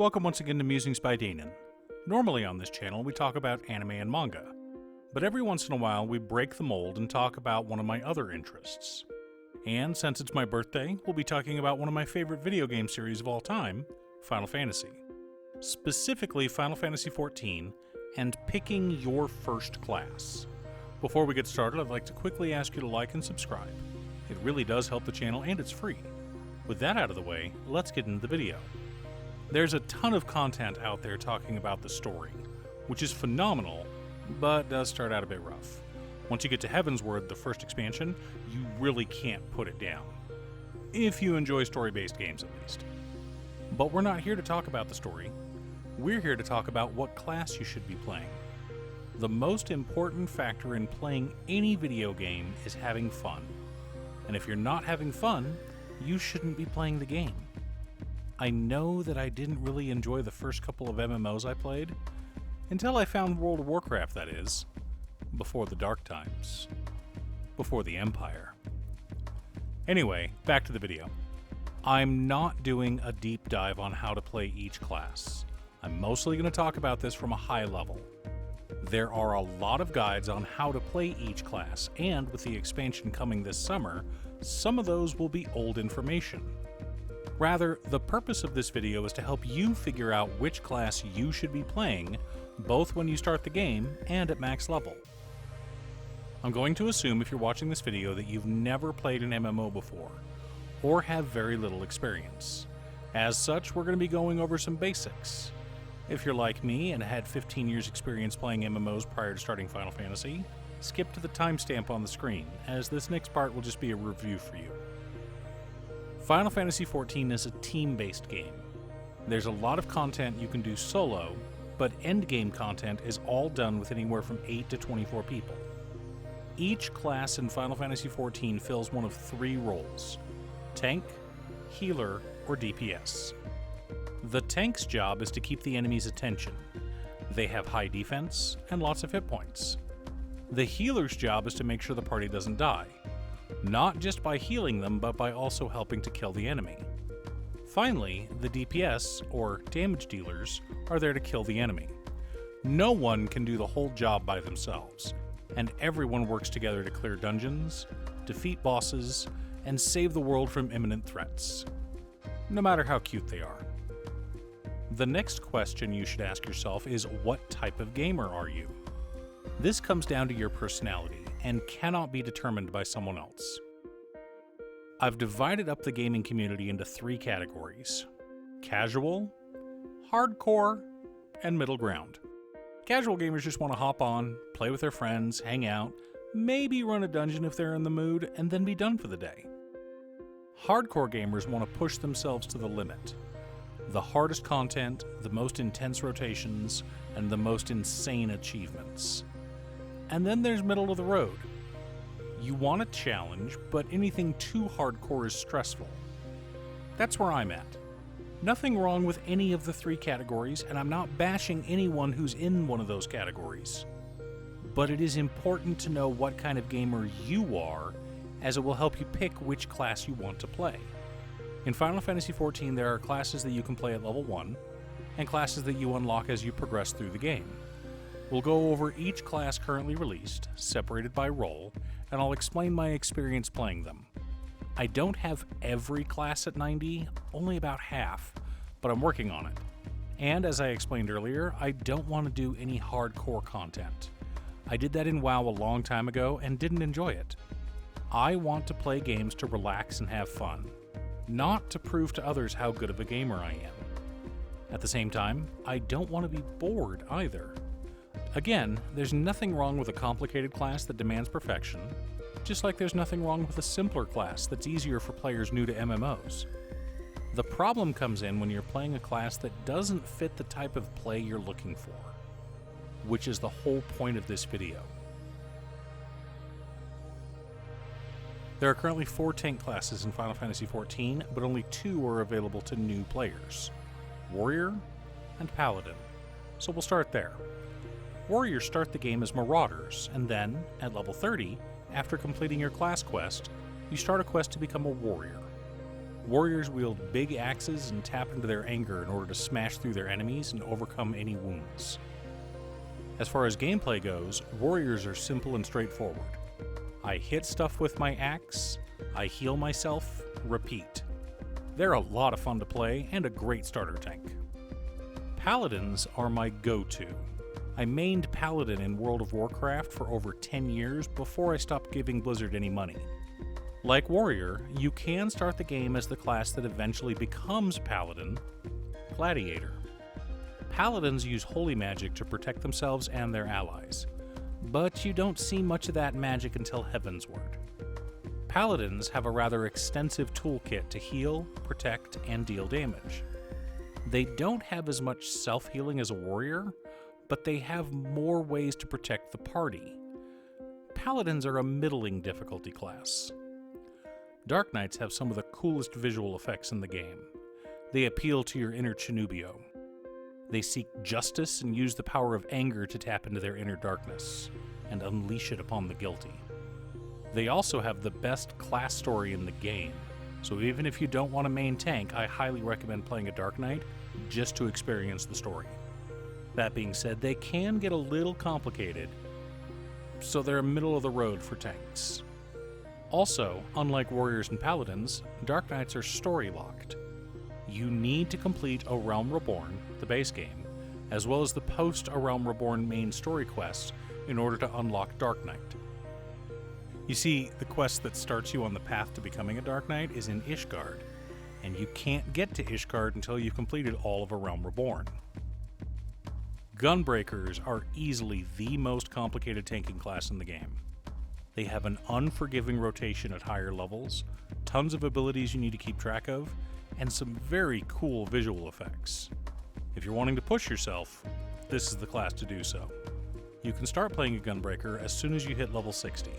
Welcome once again to Musings by Danon. Normally on this channel we talk about anime and manga, but every once in a while we break the mold and talk about one of my other interests. And since it's my birthday, we'll be talking about one of my favorite video game series of all time, Final Fantasy. Specifically Final Fantasy XIV and picking your first class. Before we get started, I'd like to quickly ask you to like and subscribe. It really does help the channel and it's free. With that out of the way, let's get into the video. There's a ton of content out there talking about the story, which is phenomenal, but does start out a bit rough. Once you get to Heavensward, the first expansion, you really can't put it down. If you enjoy story-based games, at least. But we're not here to talk about the story. We're here to talk about what class you should be playing. The most important factor in playing any video game is having fun. And if you're not having fun, you shouldn't be playing the game. I know that I didn't really enjoy the first couple of MMOs I played, until I found World of Warcraft, that is, before the dark times, before the Empire. Anyway, back to the video. I'm not doing a deep dive on how to play each class. I'm mostly going to talk about this from a high level. There are a lot of guides on how to play each class, and with the expansion coming this summer, some of those will be old information. Rather, the purpose of this video is to help you figure out which class you should be playing, both when you start the game and at max level. I'm going to assume if you're watching this video that you've never played an MMO before, or have very little experience. As such, we're going to be going over some basics. If you're like me and had 15 years experience playing MMOs prior to starting Final Fantasy, skip to the timestamp on the screen, as this next part will just be a review for you. Final Fantasy XIV is a team-based game. There's a lot of content you can do solo, but endgame content is all done with anywhere from 8 to 24 people. Each class in Final Fantasy XIV fills one of three roles: tank, healer, or DPS. The tank's job is to keep the enemy's attention. They have high defense and lots of hit points. The healer's job is to make sure the party doesn't die, not just by healing them, but by also helping to kill the enemy. Finally, the DPS, or damage dealers, are there to kill the enemy. No one can do the whole job by themselves, and everyone works together to clear dungeons, defeat bosses, and save the world from imminent threats, no matter how cute they are. The next question you should ask yourself is, what type of gamer are you? This comes down to your personality and cannot be determined by someone else. I've divided up the gaming community into three categories: casual, hardcore, and middle ground. Casual gamers just want to hop on, play with their friends, hang out, maybe run a dungeon if they're in the mood, and then be done for the day. Hardcore gamers want to push themselves to the limit. The hardest content, the most intense rotations, and the most insane achievements. And then there's middle of the road. You want a challenge, but anything too hardcore is stressful. That's where I'm at. Nothing wrong with any of the three categories, and I'm not bashing anyone who's in one of those categories. But it is important to know what kind of gamer you are, as it will help you pick which class you want to play. In Final Fantasy XIV, there are classes that you can play at level 1, and classes that you unlock as you progress through the game. We'll go over each class currently released, separated by role, and I'll explain my experience playing them. I don't have every class at 90, only about half, but I'm working on it. And as I explained earlier, I don't want to do any hardcore content. I did that in WoW a long time ago and didn't enjoy it. I want to play games to relax and have fun, not to prove to others how good of a gamer I am. At the same time, I don't want to be bored either. Again, there's nothing wrong with a complicated class that demands perfection, just like there's nothing wrong with a simpler class that's easier for players new to MMOs. The problem comes in when you're playing a class that doesn't fit the type of play you're looking for, which is the whole point of this video. There are currently 4 tank classes in Final Fantasy XIV, but only 2 are available to new players: Warrior and Paladin. So we'll start there. Warriors start the game as Marauders, and then, at level 30, after completing your class quest, you start a quest to become a Warrior. Warriors wield big axes and tap into their anger in order to smash through their enemies and overcome any wounds. As far as gameplay goes, warriors are simple and straightforward. I hit stuff with my axe, I heal myself, repeat. They're a lot of fun to play and a great starter tank. Paladins are my go-to. I mained Paladin in World of Warcraft for over 10 years before I stopped giving Blizzard any money. Like Warrior, you can start the game as the class that eventually becomes Paladin, Gladiator. Paladins use holy magic to protect themselves and their allies, but you don't see much of that magic until Heavensward. Paladins have a rather extensive toolkit to heal, protect, and deal damage. They don't have as much self-healing as a warrior, but they have more ways to protect the party. Paladins are a middling difficulty class. Dark Knights have some of the coolest visual effects in the game. They appeal to your inner Chinubio. They seek justice and use the power of anger to tap into their inner darkness and unleash it upon the guilty. They also have the best class story in the game, so even if you don't want a main tank, I highly recommend playing a Dark Knight just to experience the story. That being said, they can get a little complicated, so they're middle of the road for tanks. Also, unlike Warriors and Paladins, Dark Knights are story-locked. You need to complete A Realm Reborn, the base game, as well as the post-A Realm Reborn main story quests in order to unlock Dark Knight. You see, the quest that starts you on the path to becoming a Dark Knight is in Ishgard, and you can't get to Ishgard until you've completed all of A Realm Reborn. Gunbreakers are easily the most complicated tanking class in the game. They have an unforgiving rotation at higher levels, tons of abilities you need to keep track of, and some very cool visual effects. If you're wanting to push yourself, this is the class to do so. You can start playing a Gunbreaker as soon as you hit level 60.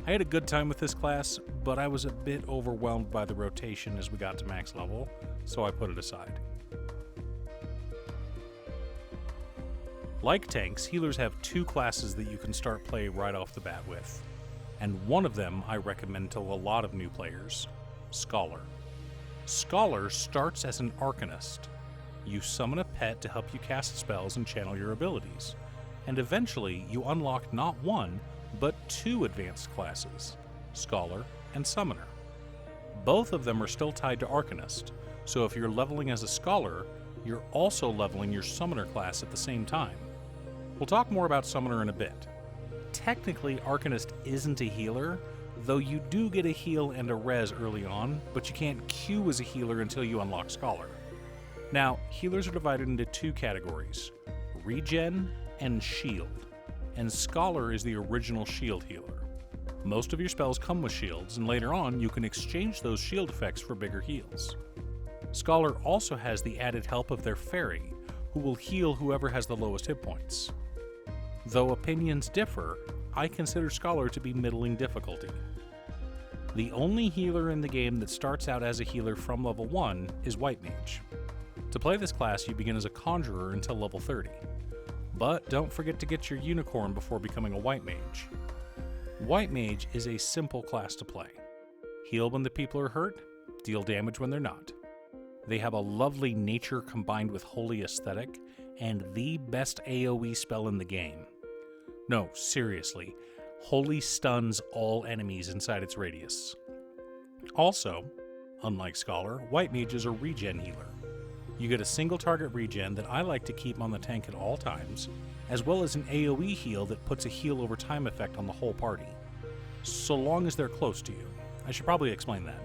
I had a good time with this class, but I was a bit overwhelmed by the rotation as we got to max level, so I put it aside. Like tanks, healers have two classes that you can start play right off the bat with, and one of them I recommend to a lot of new players, Scholar. Scholar starts as an Arcanist. You summon a pet to help you cast spells and channel your abilities, and eventually you unlock not one, but two advanced classes, Scholar and Summoner. Both of them are still tied to Arcanist, so if you're leveling as a Scholar, you're also leveling your Summoner class at the same time. We'll talk more about Summoner in a bit. Technically, Arcanist isn't a healer, though you do get a heal and a res early on, but you can't queue as a healer until you unlock Scholar. Now, healers are divided into two categories, Regen and Shield, and Scholar is the original shield healer. Most of your spells come with shields, and later on you can exchange those shield effects for bigger heals. Scholar also has the added help of their fairy, who will heal whoever has the lowest hit points. Though opinions differ, I consider Scholar to be middling difficulty. The only healer in the game that starts out as a healer from level 1 is White Mage. To play this class, you begin as a Conjurer until level 30. But don't forget to get your Unicorn before becoming a White Mage. White Mage is a simple class to play. Heal when the people are hurt, deal damage when they're not. They have a lovely nature combined with holy aesthetic, and the best AoE spell in the game. No, seriously, Holy stuns all enemies inside its radius. Also, unlike Scholar, White Mage is a regen healer. You get a single target regen that I like to keep on the tank at all times, as well as an AoE heal that puts a heal over time effect on the whole party, so long as they're close to you. I should probably explain that.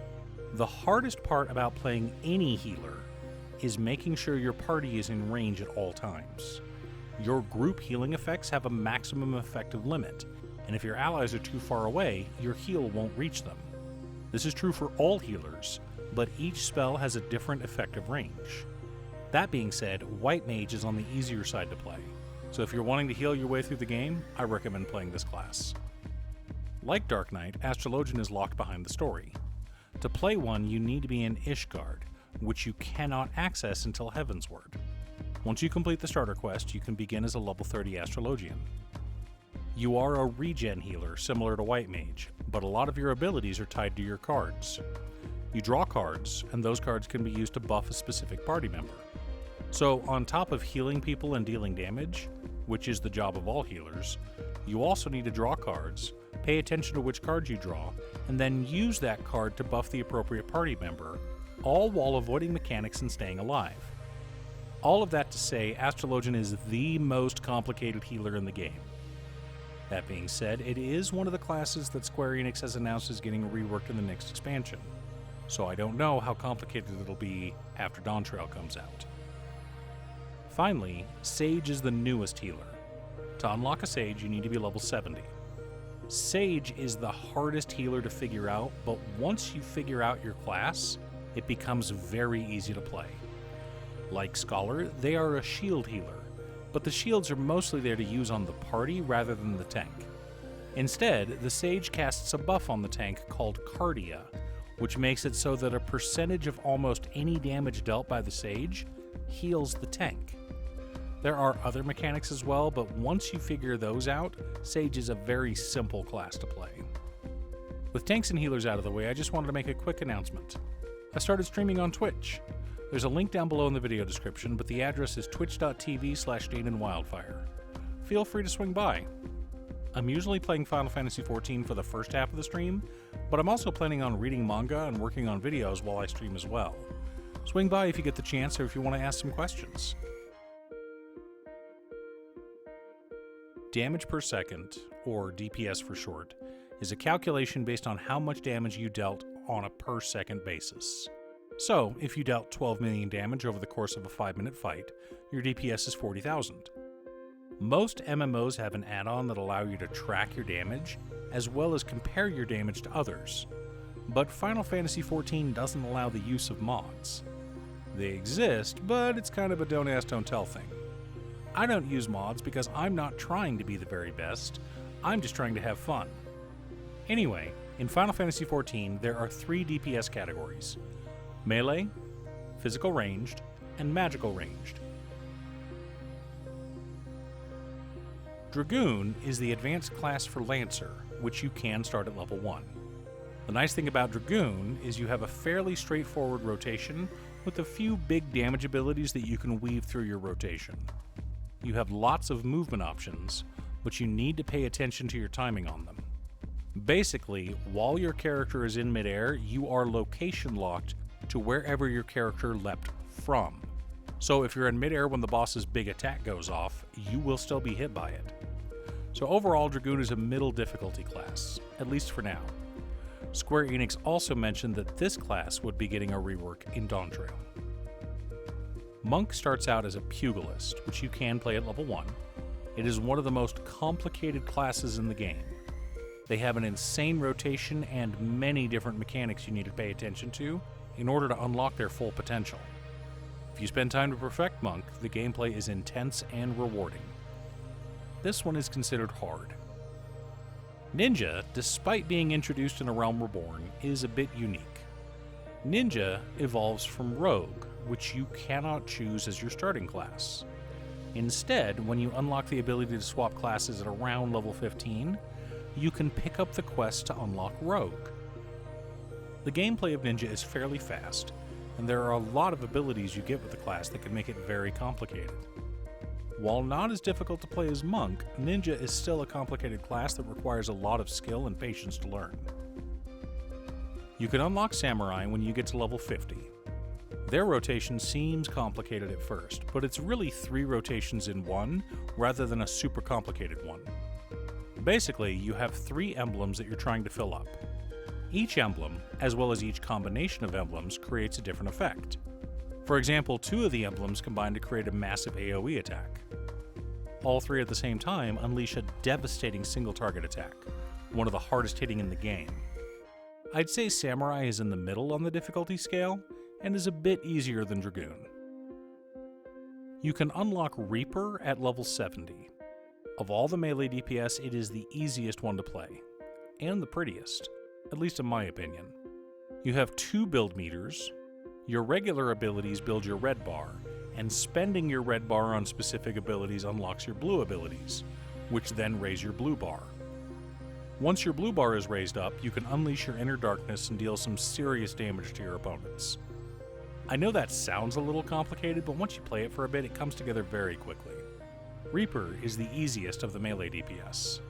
The hardest part about playing any healer is making sure your party is in range at all times. Your group healing effects have a maximum effective limit, and if your allies are too far away, your heal won't reach them. This is true for all healers, but each spell has a different effective range. That being said, White Mage is on the easier side to play, so if you're wanting to heal your way through the game, I recommend playing this class. Like Dark Knight, Astrologian is locked behind the story. To play one, you need to be in Ishgard, which you cannot access until Heavensward. Once you complete the starter quest, you can begin as a level 30 Astrologian. You are a regen healer similar to White Mage, but a lot of your abilities are tied to your cards. You draw cards, and those cards can be used to buff a specific party member. So on top of healing people and dealing damage, which is the job of all healers, you also need to draw cards, pay attention to which cards you draw, and then use that card to buff the appropriate party member, all while avoiding mechanics and staying alive. All of that to say, Astrologian is the most complicated healer in the game. That being said, it is one of the classes that Square Enix has announced is getting reworked in the next expansion, so I don't know how complicated it'll be after Dawntrail comes out. Finally, Sage is the newest healer. To unlock a Sage, you need to be level 70. Sage is the hardest healer to figure out, but once you figure out your class, it becomes very easy to play. Like Scholar, they are a shield healer, but the shields are mostly there to use on the party rather than the tank. Instead, the Sage casts a buff on the tank called Cardia, which makes it so that a percentage of almost any damage dealt by the Sage heals the tank. There are other mechanics as well, but once you figure those out, Sage is a very simple class to play. With tanks and healers out of the way, I just wanted to make a quick announcement. I started streaming on Twitch. There's a link down below in the video description, but the address is twitch.tv/DanonWildfire. Feel free to swing by. I'm usually playing Final Fantasy XIV for the first half of the stream, but I'm also planning on reading manga and working on videos while I stream as well. Swing by if you get the chance or if you want to ask some questions. Damage per second, or DPS for short, is a calculation based on how much damage you dealt on a per second basis. So, if you dealt 12 million damage over the course of a 5-minute fight, your DPS is 40,000. Most MMOs have an add-on that allow you to track your damage, as well as compare your damage to others. But Final Fantasy XIV doesn't allow the use of mods. They exist, but it's kind of a don't ask, don't tell thing. I don't use mods because I'm not trying to be the very best, I'm just trying to have fun. Anyway, in Final Fantasy XIV, there are 3 DPS categories: melee, physical ranged, and magical ranged. Dragoon is the advanced class for Lancer, which you can start at level 1. The nice thing about Dragoon is you have a fairly straightforward rotation with a few big damage abilities that you can weave through your rotation. You have lots of movement options, but you need to pay attention to your timing on them. Basically, while your character is in midair, you are location locked to wherever your character leapt from. So if you're in midair when the boss's big attack goes off, you will still be hit by it. So overall, Dragoon is a middle difficulty class, at least for now. Square Enix also mentioned that this class would be getting a rework in Dawntrail. Monk starts out as a pugilist, which you can play at level 1. It is one of the most complicated classes in the game. They have an insane rotation and many different mechanics you need to pay attention to in order to unlock their full potential. If you spend time to perfect Monk, the gameplay is intense and rewarding. This one is considered hard. Ninja, despite being introduced in A Realm Reborn, is a bit unique. Ninja evolves from Rogue, which you cannot choose as your starting class. Instead, when you unlock the ability to swap classes at around level 15, you can pick up the quest to unlock Rogue. The gameplay of Ninja is fairly fast, and there are a lot of abilities you get with the class that can make it very complicated. While not as difficult to play as Monk, Ninja is still a complicated class that requires a lot of skill and patience to learn. You can unlock Samurai when you get to level 50. Their rotation seems complicated at first, but it's really 3 rotations in one, rather than a super complicated one. Basically, you have 3 emblems that you're trying to fill up. Each emblem, as well as each combination of emblems, creates a different effect. For example, 2 of the emblems combine to create a massive AoE attack. All 3 at the same time unleash a devastating single-target attack, one of the hardest hitting in the game. I'd say Samurai is in the middle on the difficulty scale, and is a bit easier than Dragoon. You can unlock Reaper at level 70. Of all the melee DPS, it is the easiest one to play, and the prettiest, at least in my opinion. You have 2 build meters. Your regular abilities build your red bar, and spending your red bar on specific abilities unlocks your blue abilities, which then raise your blue bar. Once your blue bar is raised up, you can unleash your inner darkness and deal some serious damage to your opponents. I know that sounds a little complicated, but once you play it for a bit, it comes together very quickly. Reaper is the easiest of the melee DPS.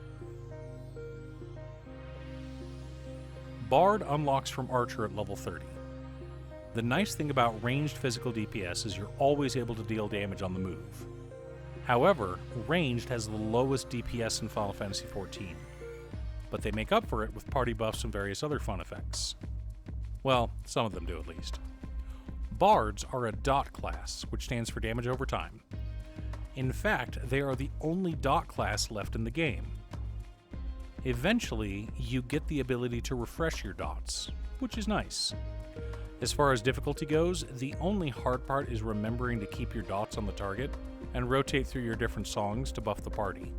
Bard unlocks from Archer at level 30. The nice thing about ranged physical DPS is you're always able to deal damage on the move. However, ranged has the lowest DPS in Final Fantasy XIV, but they make up for it with party buffs and various other fun effects. Well, some of them do at least. Bards are a dot class, which stands for damage over time. In fact, they are the only dot class left in the game. Eventually, you get the ability to refresh your dots, which is nice. As far as difficulty goes, the only hard part is remembering to keep your dots on the target and rotate through your different songs to buff the party.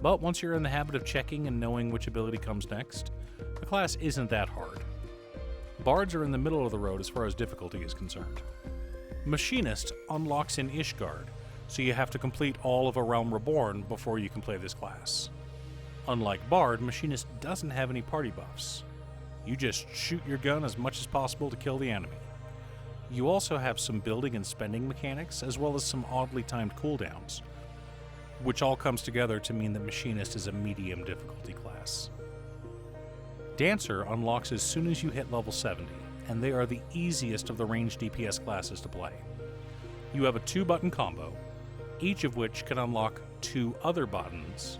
But once you're in the habit of checking and knowing which ability comes next, the class isn't that hard. Bards are in the middle of the road as far as difficulty is concerned. Machinist unlocks in Ishgard, so you have to complete all of A Realm Reborn before you can play this class. Unlike Bard, Machinist doesn't have any party buffs. You just shoot your gun as much as possible to kill the enemy. You also have some building and spending mechanics, as well as some oddly timed cooldowns, which all comes together to mean that Machinist is a medium difficulty class. Dancer unlocks as soon as you hit level 70, and they are the easiest of the ranged DPS classes to play. You have a 2-button combo, each of which can unlock 2 other buttons,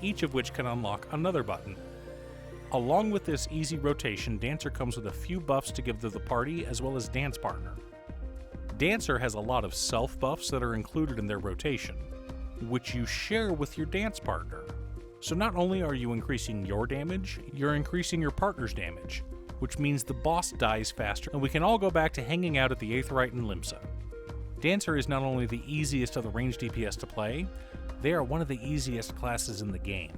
each of which can unlock another button. Along with this easy rotation, Dancer comes with a few buffs to give to the party as well as Dance Partner. Dancer has a lot of self-buffs that are included in their rotation, which you share with your Dance Partner. So not only are you increasing your damage, you're increasing your partner's damage, which means the boss dies faster and we can all go back to hanging out at the Aetheryte in Limsa. Dancer is not only the easiest of the ranged DPS to play, they are one of the easiest classes in the game.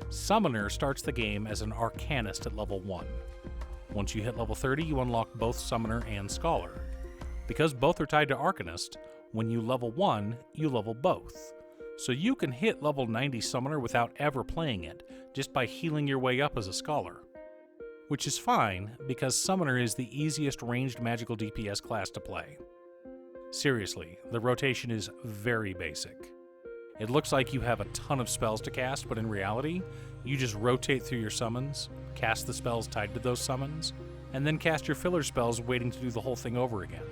Summoner starts the game as an Arcanist at level 1. Once you hit level 30, you unlock both Summoner and Scholar. Because both are tied to Arcanist, when you level 1, you level both. So you can hit level 90 Summoner without ever playing it, just by healing your way up as a Scholar. Which is fine, because Summoner is the easiest ranged magical DPS class to play. Seriously, the rotation is very basic. It looks like you have a ton of spells to cast, but in reality, you just rotate through your summons, cast the spells tied to those summons, and then cast your filler spells waiting to do the whole thing over again.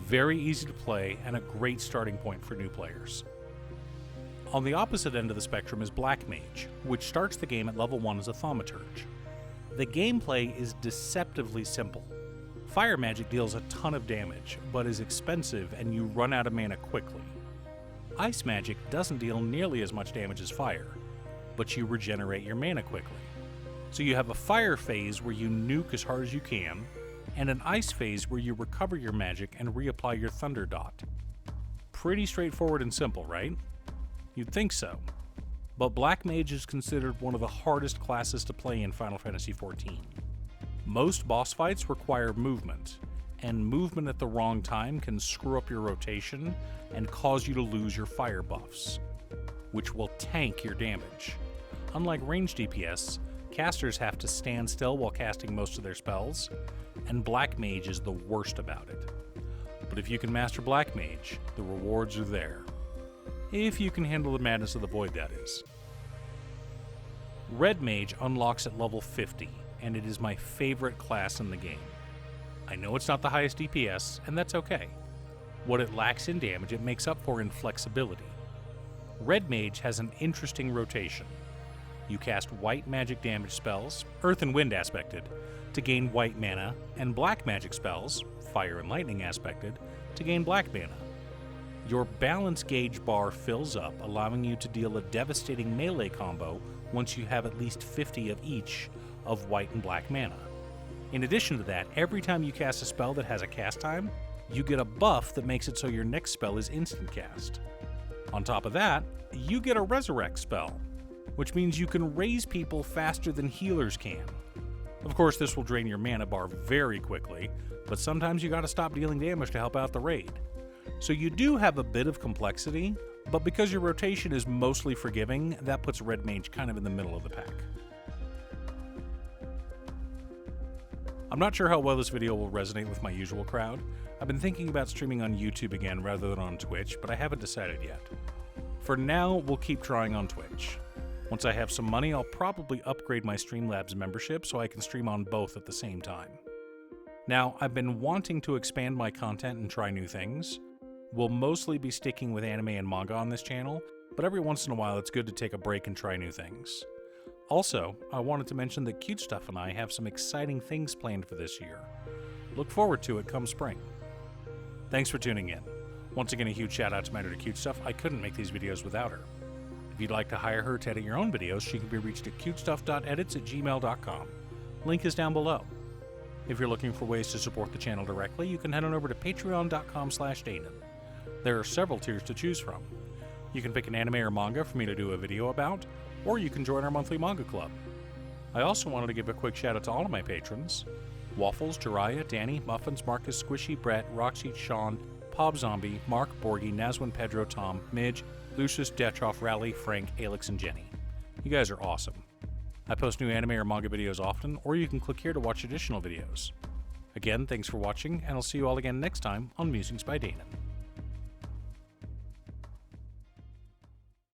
Very easy to play and a great starting point for new players. On the opposite end of the spectrum is Black Mage, which starts the game at level 1 as a Thaumaturge. The gameplay is deceptively simple. Fire magic deals a ton of damage, but is expensive and you run out of mana quickly. Ice magic doesn't deal nearly as much damage as fire, but you regenerate your mana quickly. So you have a fire phase where you nuke as hard as you can, and an ice phase where you recover your magic and reapply your thunder dot. Pretty straightforward and simple, right? You'd think so. But Black Mage is considered one of the hardest classes to play in Final Fantasy XIV. Most boss fights require movement, and movement at the wrong time can screw up your rotation and cause you to lose your fire buffs, which will tank your damage. Unlike ranged DPS, casters have to stand still while casting most of their spells, and Black Mage is the worst about it. But if you can master Black Mage, the rewards are there. If you can handle the madness of the void, that is. Red Mage unlocks at level 50, and it is my favorite class in the game. I know it's not the highest DPS, and that's okay. What it lacks in damage, it makes up for in flexibility. Red Mage has an interesting rotation. You cast white magic damage spells, earth and wind aspected, to gain white mana, and black magic spells, fire and lightning aspected, to gain black mana. Your balance gauge bar fills up, allowing you to deal a devastating melee combo once you have at least 50 of each of white and black mana. In addition to that, every time you cast a spell that has a cast time, you get a buff that makes it so your next spell is instant cast. On top of that, you get a resurrect spell, which means you can raise people faster than healers can. Of course, this will drain your mana bar very quickly, but sometimes you gotta stop dealing damage to help out the raid. So you do have a bit of complexity, but because your rotation is mostly forgiving, that puts Red Mage kind of in the middle of the pack. I'm not sure how well this video will resonate with my usual crowd. I've been thinking about streaming on YouTube again rather than on Twitch, but I haven't decided yet. For now, we'll keep trying on Twitch. Once I have some money, I'll probably upgrade my Streamlabs membership so I can stream on both at the same time. Now, I've been wanting to expand my content and try new things. We'll mostly be sticking with anime and manga on this channel, but every once in a while it's good to take a break and try new things. Also, I wanted to mention that Cute Stuff and I have some exciting things planned for this year. Look forward to it come spring. Thanks for tuning in. Once again, a huge shout out to my editor Cute Stuff. I couldn't make these videos without her. If you'd like to hire her to edit your own videos, she can be reached at cutestuff.edits@gmail.com. Link is down below. If you're looking for ways to support the channel directly, you can head on over to patreon.com/Danon. There are several tiers to choose from. You can pick an anime or manga for me to do a video about, or you can join our monthly manga club. I also wanted to give a quick shout out to all of my patrons: Waffles, Jiraiya, Danny, Muffins, Marcus, Squishy, Brett, Roxy, Sean, Pob Zombie, Mark, Borgie, Nazwin, Pedro, Tom, Midge, Lucius, Detroff, Rally, Frank, Alex, and Jenny. You guys are awesome. I post new anime or manga videos often, or you can click here to watch additional videos. Again, thanks for watching, and I'll see you all again next time on Musings by Danon.